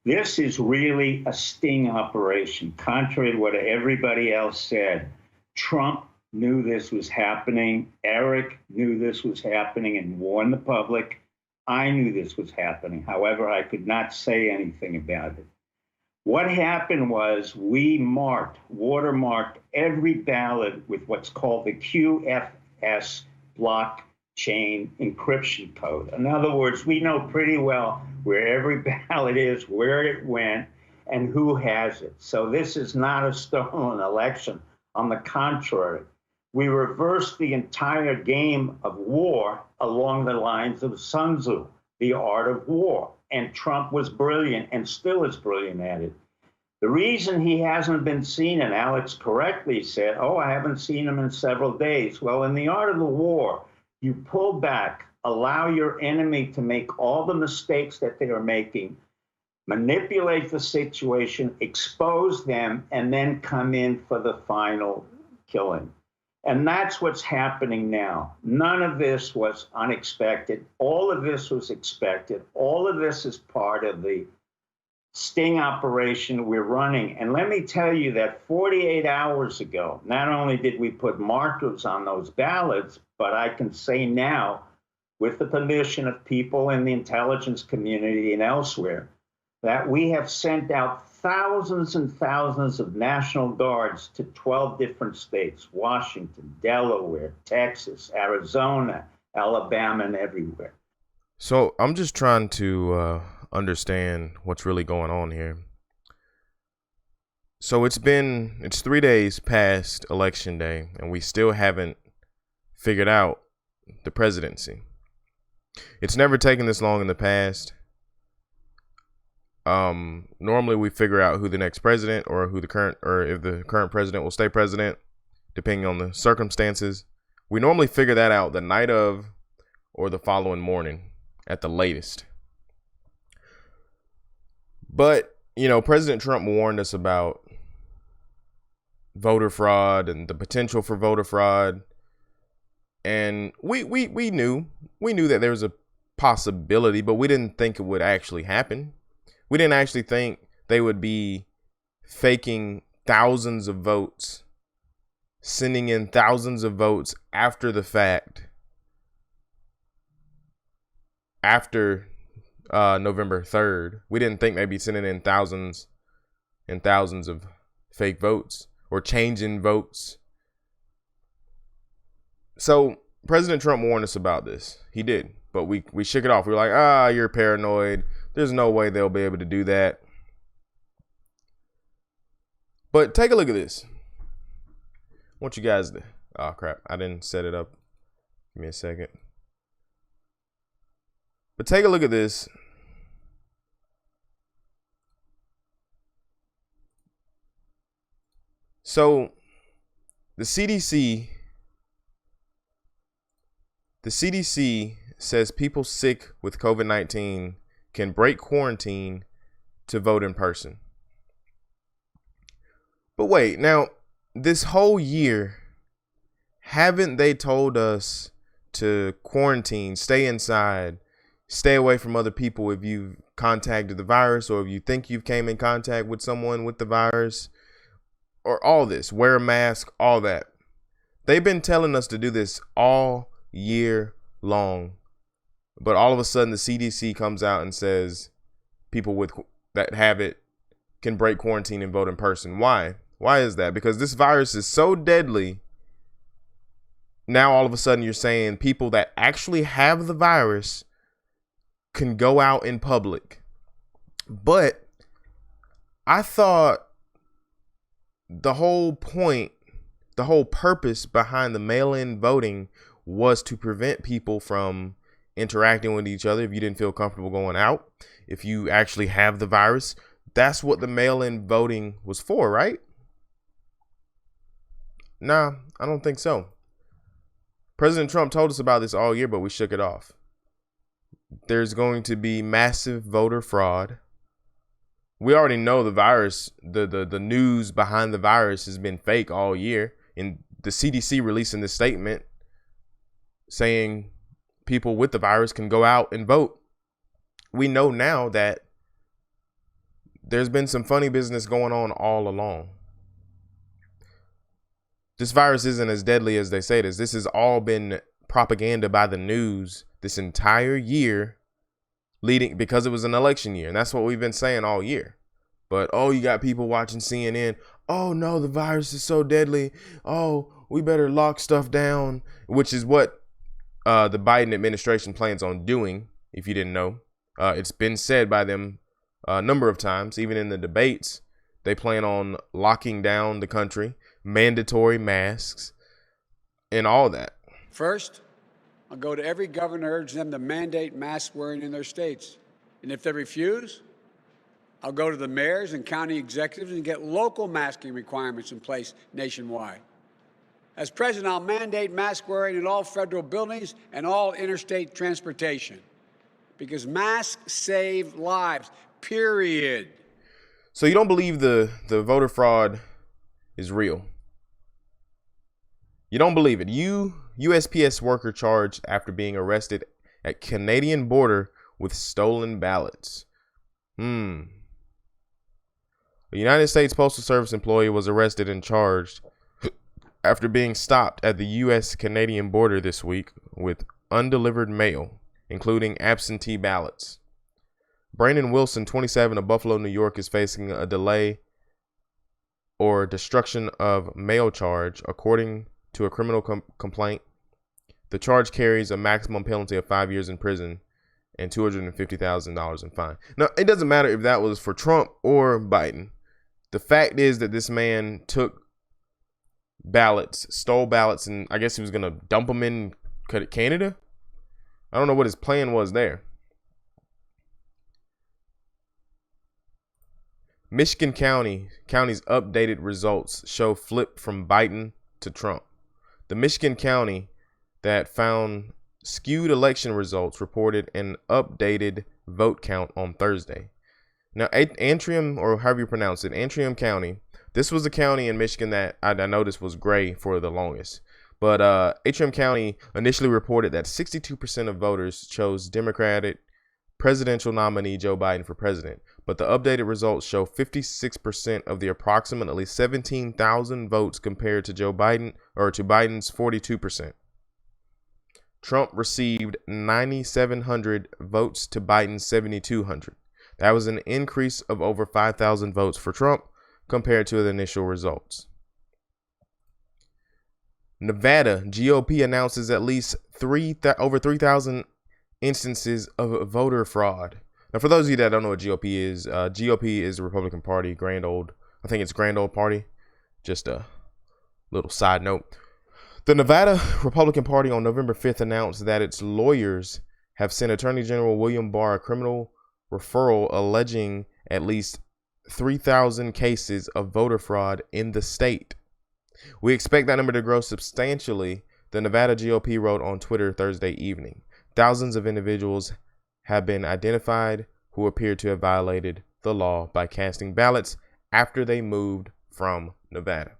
This is really a sting operation, contrary to what everybody else said. Trump knew this was happening. Eric knew this was happening and warned the public. I knew this was happening. However, I could not say anything about it. What happened was we watermarked every ballot with what's called the QFS blockchain encryption code. In other words, we know pretty well where every ballot is, where it went, and who has it. So this is not a stolen election. On the contrary, we reversed the entire game of war along the lines of Sun Tzu, the art of war. And Trump was brilliant and still is brilliant at it. The reason he hasn't been seen, and Alex correctly said, oh, I haven't seen him in several days. Well, in the art of the war, you pull back, allow your enemy to make all the mistakes that they are making, manipulate the situation, expose them, and then come in for the final killing. And that's what's happening now. None of this was unexpected. All of this was expected. All of this is part of the sting operation we're running. And let me tell you that 48 hours ago, not only did we put markers on those ballots, but I can say now, with the permission of people in the intelligence community and elsewhere, that we have sent out thousands and thousands of National Guards to 12 different states, Washington, Delaware, Texas, Arizona, Alabama, and everywhere. So I'm just trying to understand what's really going on here. So it's 3 days past election day, and we still haven't figured out the presidency. It's never taken this long in the past. Normally we figure out who the next president or if the current president will stay president, depending on the circumstances. We normally figure that out the night of or the following morning at the latest. But, President Trump warned us about voter fraud and the potential for voter fraud. And we knew that there was a possibility, but we didn't think it would actually happen. We didn't actually think they would be faking thousands of votes, sending in thousands of votes after the fact, after November 3rd. We didn't think they'd be sending in thousands and thousands of fake votes or changing votes. So President Trump warned us about this. He did, but we shook it off. We were like, you're paranoid. There's no way they'll be able to do that. But take a look at this. I want you guys to... Oh, crap. I didn't set it up. Give me a second. But take a look at this. So, the CDC says people sick with COVID-19 can break quarantine to vote in person. But wait, now, this whole year, haven't they told us to quarantine, stay inside, stay away from other people if you've contacted the virus or if you think you've came in contact with someone with the virus, or all this, wear a mask, all that? They've been telling us to do this all year long. But all of a sudden, the CDC comes out and says people that have it can break quarantine and vote in person. Why? Why is that? Because this virus is so deadly. Now, all of a sudden, you're saying people that actually have the virus can go out in public. But I thought the whole point, the whole purpose behind the mail-in voting was to prevent people from interacting with each other if you didn't feel comfortable going out. If you actually have the virus, that's what the mail-in voting was for, right? Nah, I don't think so. President Trump told us about this all year, but we shook it off. There's going to be massive voter fraud. We already know the virus, the news behind the virus has been fake all year. And the CDC releasing this statement saying people with the virus can go out and vote. We know now that there's been some funny business going on all along. This virus isn't as deadly as they say it is. This has all been propaganda by the news this entire year, because it was an election year. And that's what we've been saying all year. But, oh, you got people watching CNN. Oh, no, the virus is so deadly. Oh, we better lock stuff down, which is what the Biden administration plans on doing, if you didn't know. It's been said by them a number of times, even in the debates. They plan on locking down the country, mandatory masks, and all that. First, I'll go to every governor, urge them to mandate mask wearing in their states. And if they refuse, I'll go to the mayors and county executives and get local masking requirements in place nationwide. As president, I'll mandate mask wearing in all federal buildings and all interstate transportation, because masks save lives, period. So you don't believe the voter fraud is real? You don't believe it. USPS worker charged after being arrested at Canadian border with stolen ballots. The United States Postal Service employee was arrested and charged after being stopped at the U.S.-Canadian border this week with undelivered mail, including absentee ballots. Brandon Wilson, 27, of Buffalo, New York, is facing a delay or destruction of mail charge, according to a criminal complaint. The charge carries a maximum penalty of 5 years in prison and $250,000 in fine. Now, it doesn't matter if that was for Trump or Biden. The fact is that this man took ballots, stole ballots, and I guess he was going to dump them in Canada. I don't know what his plan was there. Michigan County's updated results show flip from Biden to Trump. The Michigan County that found skewed election results reported an updated vote count on Thursday. Now, Antrim, or however you pronounce it, Antrim County, this was a county in Michigan that I noticed was gray for the longest. But Antrim County initially reported that 62% of voters chose Democratic presidential nominee Joe Biden for president. But the updated results show 56% of the approximately 17,000 votes compared to Joe Biden, or to Biden's 42%. Trump received 9,700 votes to Biden's 7,200. That was an increase of over 5,000 votes for Trump compared to the initial results. Nevada GOP announces at least over 3,000 instances of voter fraud. Now, for those of you that don't know what GOP is the Republican Party, I think it's Grand Old Party. Just a little side note. The Nevada Republican Party on November 5th announced that its lawyers have sent Attorney General William Barr a criminal referral alleging at least 3,000 cases of voter fraud in the state. We expect that number to grow substantially, the Nevada GOP wrote on Twitter Thursday evening. Thousands of individuals have been identified who appear to have violated the law by casting ballots after they moved from Nevada.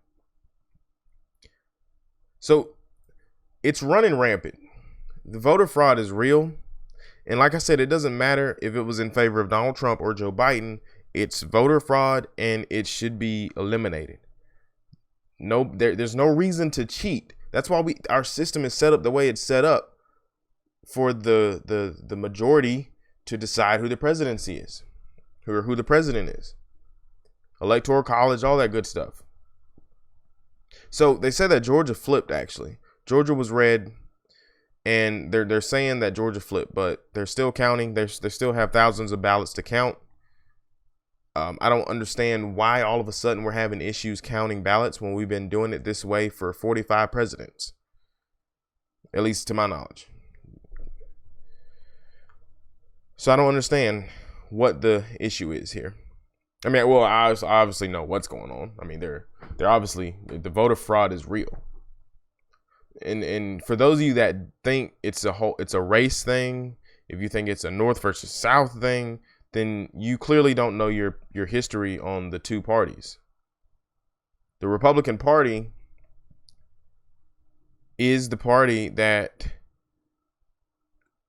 So it's running rampant. The voter fraud is real. And like I said, it doesn't matter if it was in favor of Donald Trump or Joe Biden. It's voter fraud and it should be eliminated. There's no reason to cheat. That's why our system is set up the way it's set up, for the majority to decide who the presidency is, who the president is. Electoral college, all that good stuff. So they said that Georgia flipped, actually. Georgia was red, and they're saying that Georgia flipped, but they're still counting. They still have thousands of ballots to count. I don't understand why all of a sudden we're having issues counting ballots when we've been doing it this way for 45 presidents, at least to my knowledge. So I don't understand what the issue is here. I mean, well, I obviously know what's going on. I mean, they're obviously, the voter fraud is real. And for those of you that think it's a race thing, if you think it's a North versus South thing, then you clearly don't know your history on the two parties. The Republican Party is the party that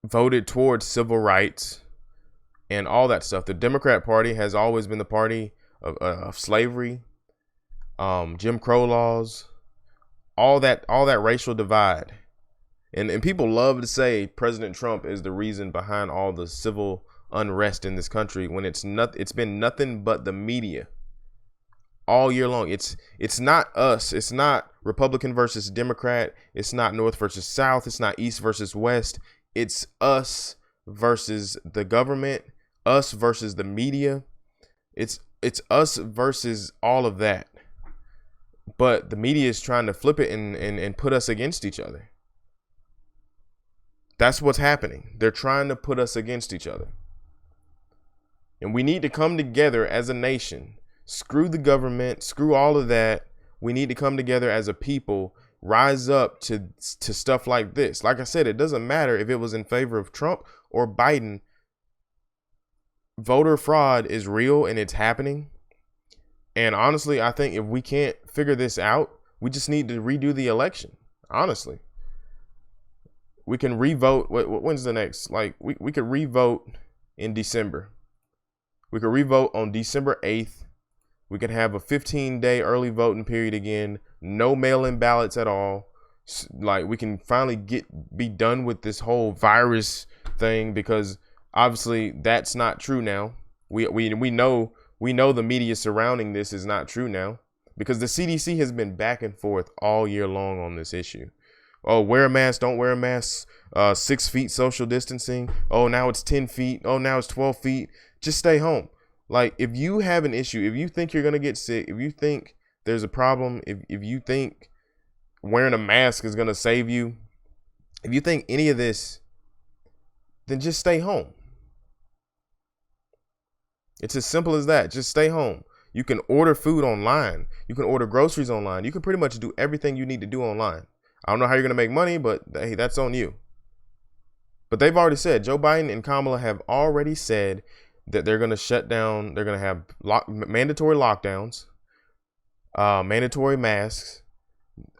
voted towards civil rights and all that stuff. The Democrat Party has always been the party of slavery, Jim Crow laws, all that racial divide. And people love to say President Trump is the reason behind all the civil unrest in this country when it's been nothing but the media all year long. It's not us. It's not Republican versus Democrat. It's not North versus South. It's not East versus West. It's us versus the government, us versus the media. It's us versus all of that. But the media is trying to flip it and put us against each other. That's what's happening. They're trying to put us against each other. And we need to come together as a nation. Screw the government, screw all of that. We need to come together as a people, rise up to stuff like this. Like I said, it doesn't matter if it was in favor of Trump or Biden. Voter fraud is real and it's happening. And honestly, I think if we can't figure this out, we just need to redo the election. Honestly, we can revote. When's the next? Like we could revote in December. We could revote on December 8th. We can have a 15-day early voting period again. No mail-in ballots at all. Like we can finally be done with this whole virus thing, because obviously that's not true now. We know the media surrounding this is not true now, because the CDC has been back and forth all year long on this issue. Oh, wear a mask, don't wear a mask. 6 feet social distancing. Oh, now it's 10 feet. Oh, now it's 12 feet. Just stay home. Like, if you have an issue, if you think you're going to get sick, if you think there's a problem, if you think wearing a mask is going to save you, if you think any of this, then just stay home. It's as simple as that. Just stay home. You can order food online. You can order groceries online. You can pretty much do everything you need to do online. I don't know how you're going to make money, but hey, that's on you. But they've already said, Joe Biden and Kamala have already said that they're going to shut down. They're going to have mandatory lockdowns, mandatory masks.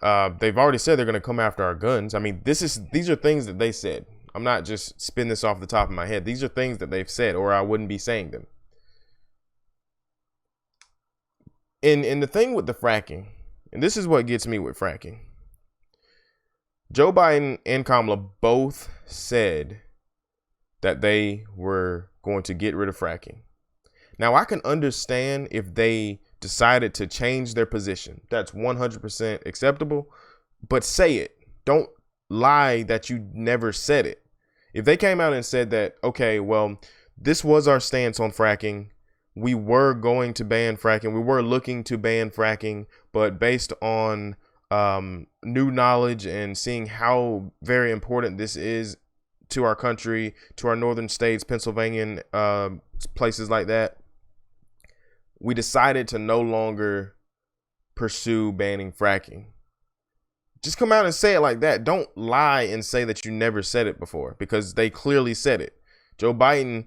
They've already said they're going to come after our guns. I mean, these are things that they said. I'm not just spinning this off the top of my head. These are things that they've said, or I wouldn't be saying them. And the thing with the fracking, and this is what gets me with fracking. Joe Biden and Kamala both said that they were going to get rid of fracking. Now, I can understand if they decided to change their position. That's 100% acceptable. But say it. Don't lie that you never said it. If they came out and said that, okay, well, this was our stance on fracking. We were going to ban fracking. We were looking to ban fracking, but based on new knowledge and seeing how very important this is to our country, to our northern states, Pennsylvania, places like that, we decided to no longer pursue banning fracking. Just come out and say it like that. Don't lie and say that you never said it before, because they clearly said it. Joe Biden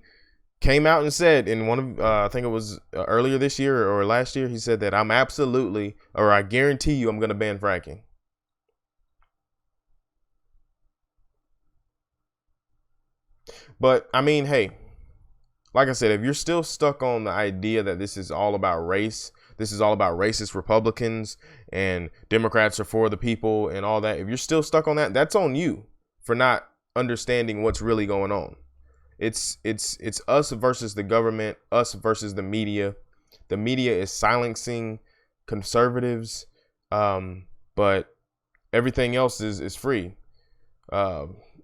came out and said in one of, I think it was earlier this year or last year, he said that I guarantee you I'm going to ban fracking. But I mean, hey, like I said, if you're still stuck on the idea that this is all about race, this is all about racist Republicans and Democrats are for the people and all that, if you're still stuck on that, that's on you for not understanding what's really going on. It's us versus the government, us versus the media. The media is silencing conservatives, but everything else is free.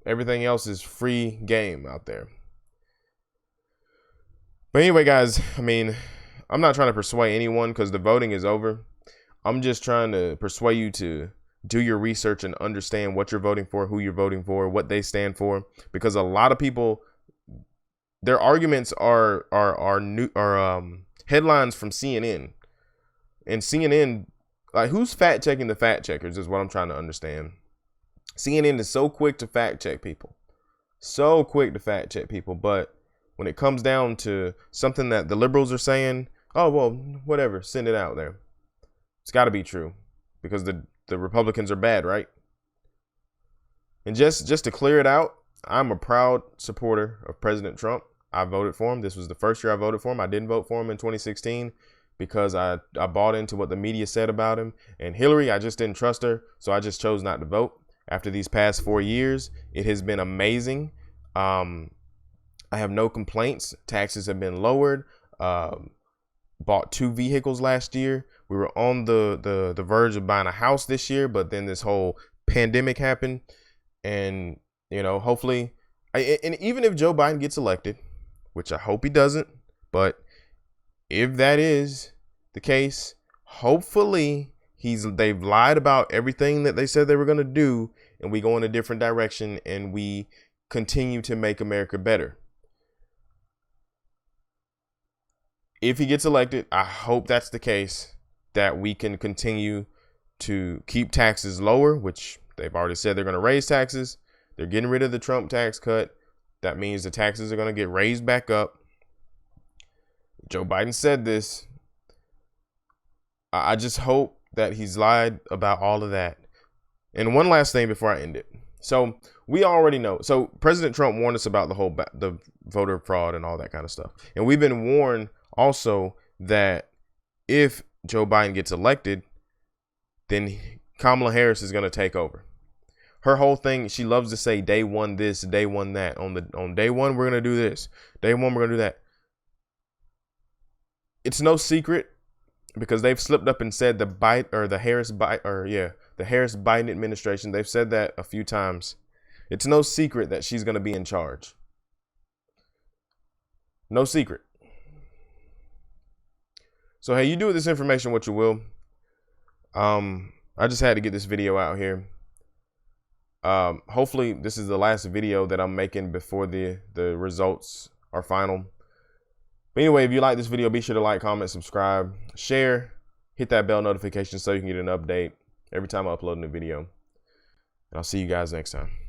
Everything else is free game out there. But anyway, guys, I mean, I'm not trying to persuade anyone because the voting is over. I'm just trying to persuade you to do your research and understand what you're voting for, who you're voting for, what they stand for, because a lot of people, their arguments are headlines from CNN, and CNN, like, who's fact checking the fact checkers is what I'm trying to understand. CNN is so quick to fact check people, but when it comes down to something that the liberals are saying, oh well, whatever, send it out there. It's got to be true because the Republicans are bad, right? And just to clear it out, I'm a proud supporter of President Trump. I voted for him. This was the first year I voted for him. I didn't vote for him in 2016 because I bought into what the media said about him. And Hillary, I just didn't trust her, so I just chose not to vote. After these past 4 years, it has been amazing. I have no complaints. Taxes have been lowered. Bought 2 vehicles last year. We were on the verge of buying a house this year, but then this whole pandemic happened. And, you know, hopefully, and even if Joe Biden gets elected, which I hope he doesn't, but if that is the case, hopefully they've lied about everything that they said they were going to do, and we go in a different direction and we continue to make America better. If he gets elected, I hope that's the case, that we can continue to keep taxes lower, which they've already said they're going to raise taxes. They're getting rid of the Trump tax cut. That means the taxes are going to get raised back up. Joe Biden said this. I just hope that he's lied about all of that. And one last thing before I end it. So we already know. So President Trump warned us about the voter fraud and all that kind of stuff. And we've been warned also that if Joe Biden gets elected, then Kamala Harris is going to take over. Her whole thing, she loves to say day one this, day one that. On day one, we're going to do this. Day one, we're going to do that. It's no secret, because they've slipped up and said the Harris Biden administration, they've said that a few times. It's no secret that she's going to be in charge. No secret. So, hey, you do with this information what you will. I just had to get this video out here. Hopefully this is the last video that I'm making before the results are final. But anyway, if you like this video, be sure to like, comment, subscribe, share, hit that bell notification so you can get an update every time I upload a new video. And I'll see you guys next time.